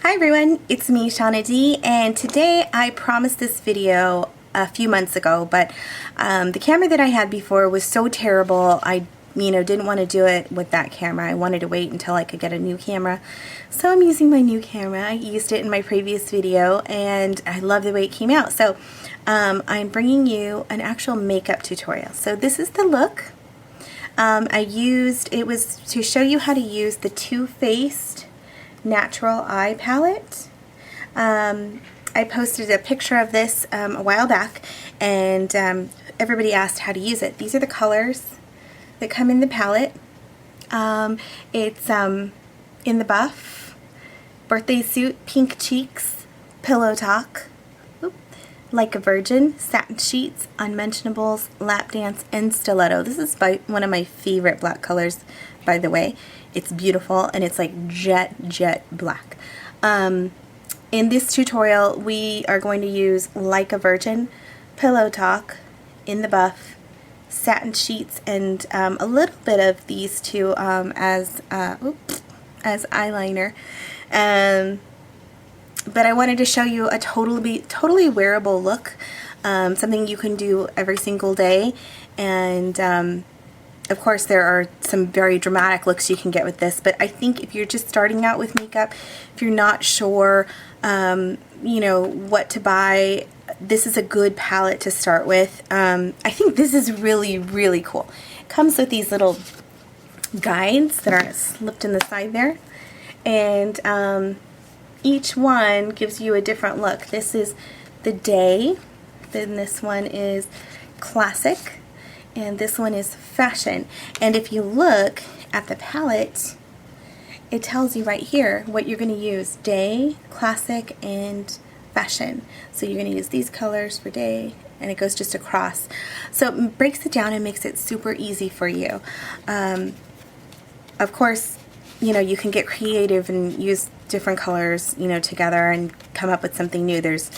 Hi everyone, it's me, Shauna D, and today I promised this video a few months ago, but the camera that I had before was so terrible. I didn't want to do it with that camera. I wanted to wait until I could get a new camera. So I'm using my new camera. I used it in my previous video and I love the way it came out. So I'm bringing you an actual makeup tutorial. So this is the look. It was to show you how to use the Too Faced Natural Eye Palette. I posted a picture of this a while back, and everybody asked how to use it. These are the colors that come in the palette. It's in the Buff, Birthday Suit, Pink Cheeks, Pillow Talk, Like a Virgin, Satin Sheets, Unmentionables, Lap Dance, and Stiletto. This is one of my favorite black colors, by the way. It's beautiful and it's like jet black. In this tutorial we are going to use Like a Virgin, Pillow Talk, In the Buff, Satin Sheets, and a little bit of these two as eyeliner. But I wanted to show you a totally wearable look, something you can do every single day, and of course there are some very dramatic looks you can get with this, but I think if you're just starting out with makeup, if you're not sure what to buy, this is a good palette to start with. I think this is really cool. It comes with these little guides that are slipped in the side there, and each one gives you a different look. This is the Day, then this one is Classic, and this one is Fashion. And if you look at the palette, it tells you right here what you're going to use: Day, Classic, and Fashion. So you're going to use these colors for Day, and it goes just across. So it breaks it down and makes it super easy for you. Of course, you can get creative and use different colors, together and come up with something new. There's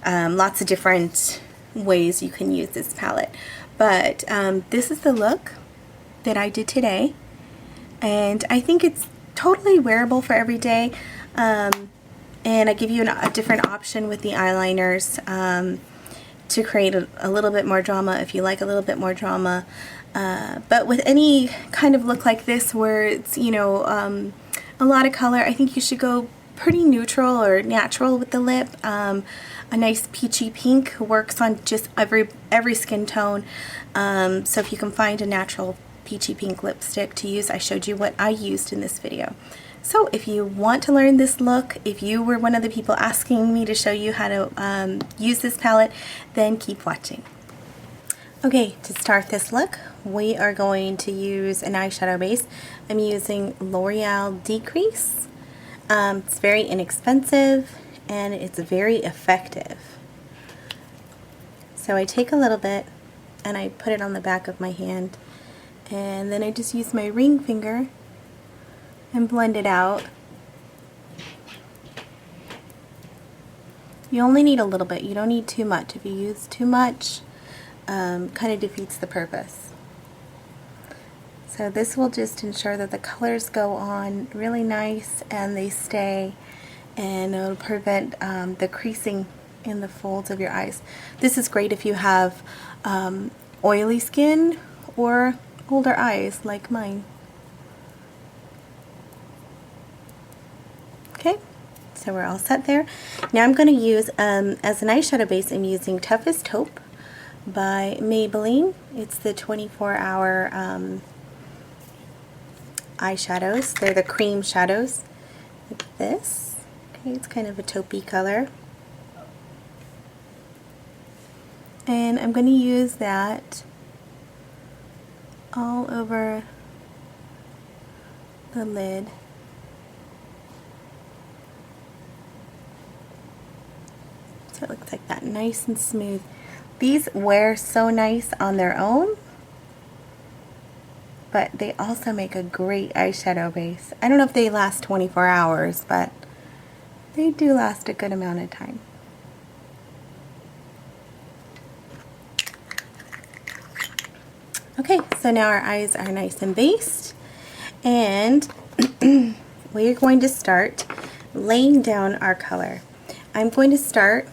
lots of different ways you can use this palette. But this is the look that I did today, and I think it's totally wearable for every day. And I give you a different option with the eyeliners to create a little bit more drama if you like a little bit more drama. But with any kind of look like this where it's, a lot of color, I think you should go pretty neutral or natural with the lip. A nice peachy pink works on just every skin tone. So if you can find a natural peachy pink lipstick to use, I showed you what I used in this video. So if you want to learn this look, if you were one of the people asking me to show you how to use this palette, then keep watching. Okay, to start this look, we are going to use an eyeshadow base. I'm using L'Oreal Decrease. It's very inexpensive and it's very effective. So I take a little bit and I put it on the back of my hand, and then I just use my ring finger and blend it out. You only need a little bit, you don't need too much. If you use too much, kind of defeats the purpose. So this will just ensure that the colors go on really nice and they stay, and it'll prevent the creasing in the folds of your eyes. This is great if you have oily skin or older eyes like mine. Okay, so we're all set there. Now I'm going to use, as an eyeshadow base, I'm using Toughest Taupe by Maybelline. It's the 24-hour eyeshadows. They're the cream shadows, like this. Okay, it's kind of a taupey color. And I'm going to use that all over the lid. So it looks like that, nice and smooth. These wear so nice on their own, but they also make a great eyeshadow base. I don't know if they last 24 hours, but they do last a good amount of time. Okay, so now our eyes are nice and based, and we're going to start laying down our color. I'm going to start,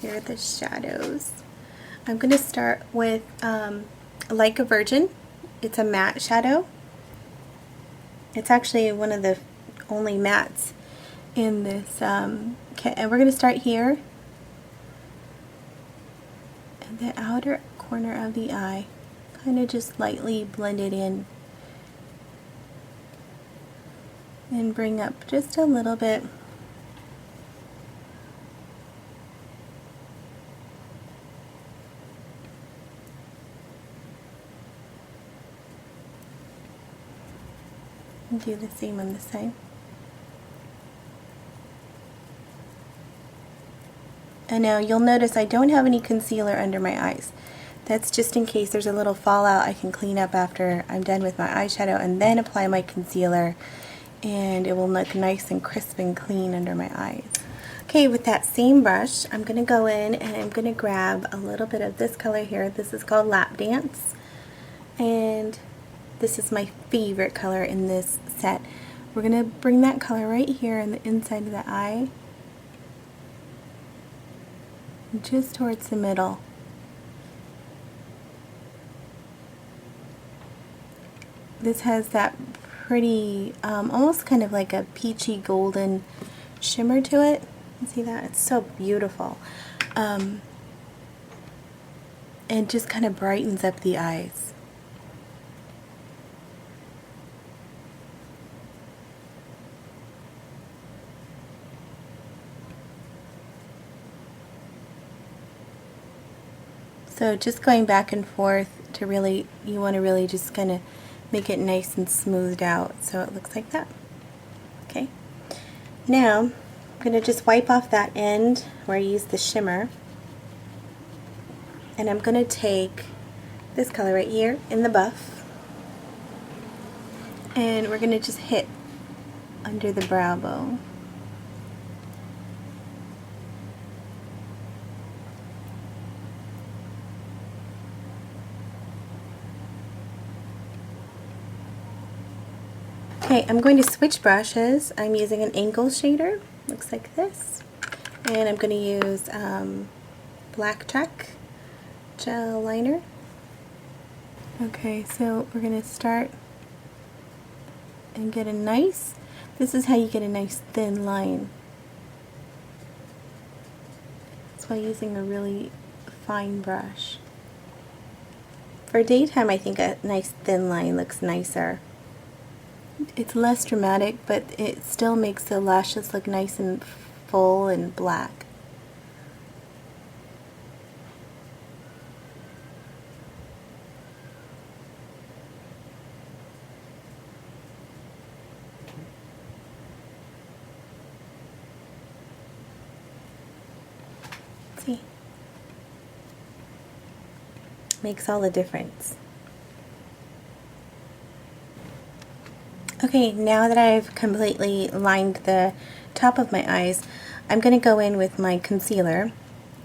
here are the shadows. I'm going to start with Like a Virgin. It's a matte shadow. It's actually one of the only mattes in this kit. And we're going to start here at the outer corner of the eye. Kind of just lightly blend it in. And bring up just a little bit. And do the same on this side. And now you'll notice I don't have any concealer under my eyes. That's just in case there's a little fallout I can clean up after I'm done with my eyeshadow and then apply my concealer, and it will look nice and crisp and clean under my eyes. Okay, with that same brush, I'm going to go in and I'm going to grab a little bit of this color here. This is called Lap Dance, and this is my favorite color in this set. We're going to bring that color right here in the inside of the eye, just towards the middle. This has that pretty, almost kind of like a peachy golden shimmer to it. You see that? It's so beautiful. It just kind of brightens up the eyes. So just going back and forth to really, you want to really just kind of make it nice and smoothed out so it looks like that. Okay. Now I'm going to just wipe off that end where I used the shimmer, and I'm going to take this color right here in the buff, and we're going to just hit under the brow bone. Okay, I'm going to switch brushes. I'm using an angle shader, looks like this, and I'm going to use Black Track gel liner. Okay, so we're going to start and get a nice, this is how you get a nice thin line. That's why using a really fine brush. For daytime, I think a nice thin line looks nicer. It's less dramatic, but it still makes the lashes look nice and full and black. See? Makes all the difference. Okay, now that I've completely lined the top of my eyes, I'm going to go in with my concealer,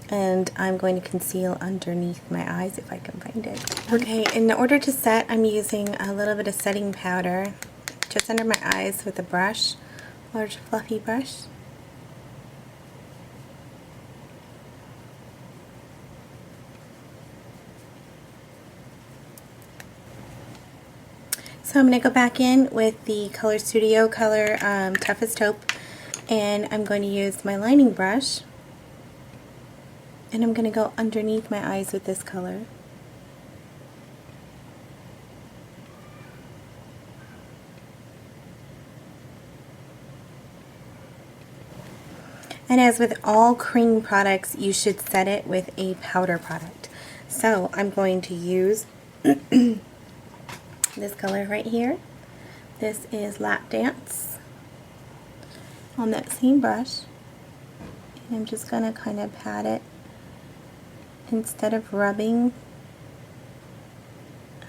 and I'm going to conceal underneath my eyes if I can find it. Okay, in order to set, I'm using a little bit of setting powder just under my eyes with a brush, large fluffy brush. So I'm going to go back in with the Color Studio color Toughest Taupe, and I'm going to use my lining brush, and I'm going to go underneath my eyes with this color. And as with all cream products, you should set it with a powder product. So I'm going to use this color right here. This is Lap Dance on that same brush. And I'm just going to kind of pat it. Instead of rubbing,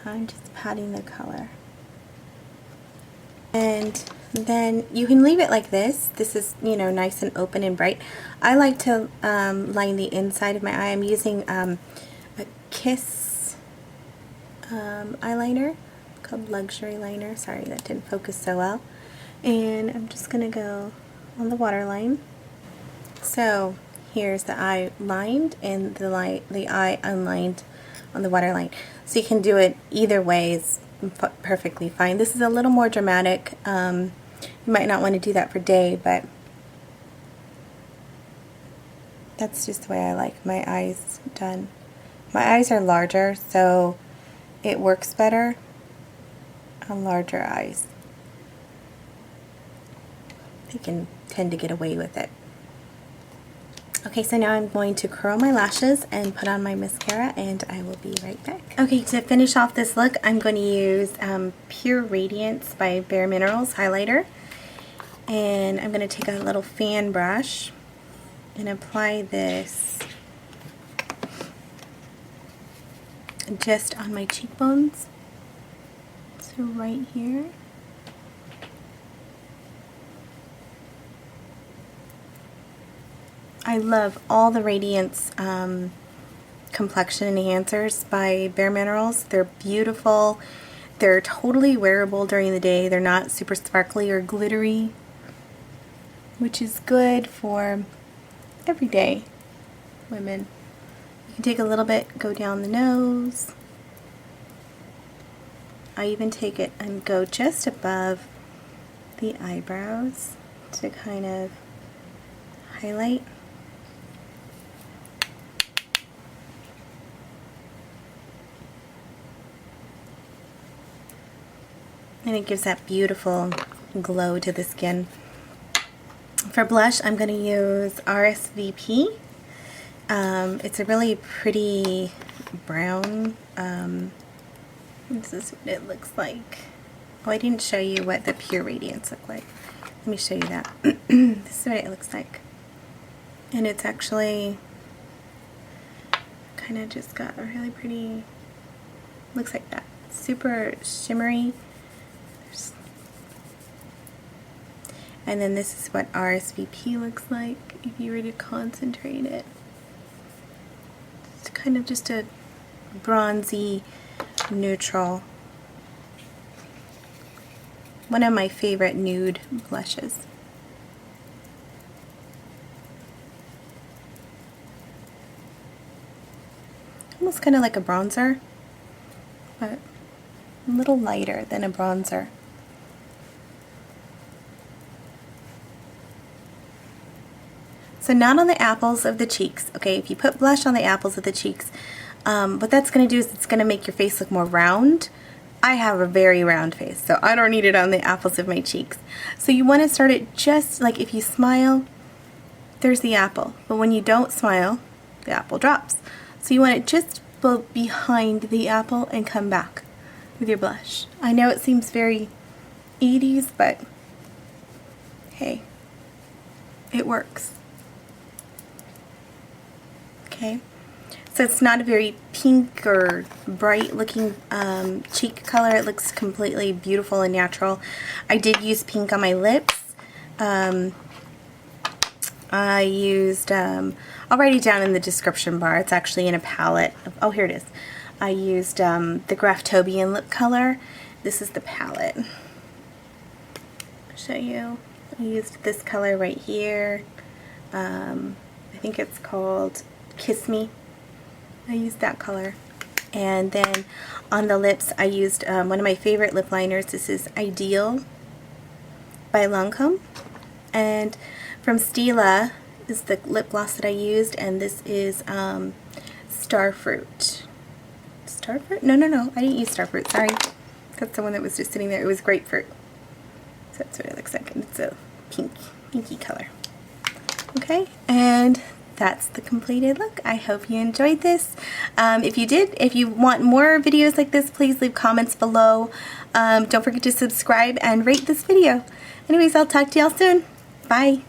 I'm just patting the color. And then you can leave it like this. This is, you know, nice and open and bright. I like to line the inside of my eye. I'm using a Kiss eyeliner called Luxury Liner. Sorry, that didn't focus so well. And I'm just going to go on the waterline. So here's the eye lined and the eye unlined on the waterline. So you can do it either way, is perfectly fine. This is a little more dramatic. You might not want to do that for day, but that's just the way I like my eyes done. My eyes are larger, so it works better on larger eyes. You can tend to get away with it. Okay, so now I'm going to curl my lashes and put on my mascara, and I will be right back. Okay, to finish off this look, I'm going to use Pure Radiance by Bare Minerals highlighter. And I'm going to take a little fan brush and apply this just on my cheekbones. So right here. I love all the Radiance complexion enhancers by Bare Minerals. They're beautiful. They're totally wearable during the day. They're not super sparkly or glittery, which is good for everyday women. You can take a little bit, go down the nose. I even take it and go just above the eyebrows to kind of highlight. And it gives that beautiful glow to the skin. For blush, I'm going to use RSVP. It's a really pretty brown. This is what it looks like. Oh, I didn't show you what the Pure Radiance look like. Let me show you that. This is what it looks like. And it's actually kind of just got a really pretty, looks like that. Super shimmery. And then this is what RSVP looks like if you were to concentrate it. It's kind of just a bronzy neutral. One of my favorite nude blushes. Almost kind of like a bronzer, but a little lighter than a bronzer. So not on the apples of the cheeks, okay? If you put blush on the apples of the cheeks, what that's going to do is it's going to make your face look more round. I have a very round face, so I don't need it on the apples of my cheeks. So you want to start it just like if you smile, there's the apple. But when you don't smile, the apple drops. So you want it just behind the apple and come back with your blush. I know it seems very 80s, but hey, it works. Okay, so it's not a very pink or bright looking cheek color. It looks completely beautiful and natural. I did use pink on my lips. I used, I'll write it down in the description bar. It's actually in a palette. Oh, here it is. I used the Graftobian lip color. This is the palette. I'll show you. I used this color right here. I think it's called Kiss Me. I used that color. And then on the lips I used one of my favorite lip liners. This is Ideal by Lancome. And from Stila is the lip gloss that I used, and this is Starfruit. Starfruit? No, I didn't use Starfruit, sorry. That's the one that was just sitting there. It was Grapefruit. So that's what it looks like, and it's a pinky color. Okay, and that's the completed look. I hope you enjoyed this. If you did, if you want more videos like this, please leave comments below. Don't forget to subscribe and rate this video. Anyways, I'll talk to y'all soon. Bye.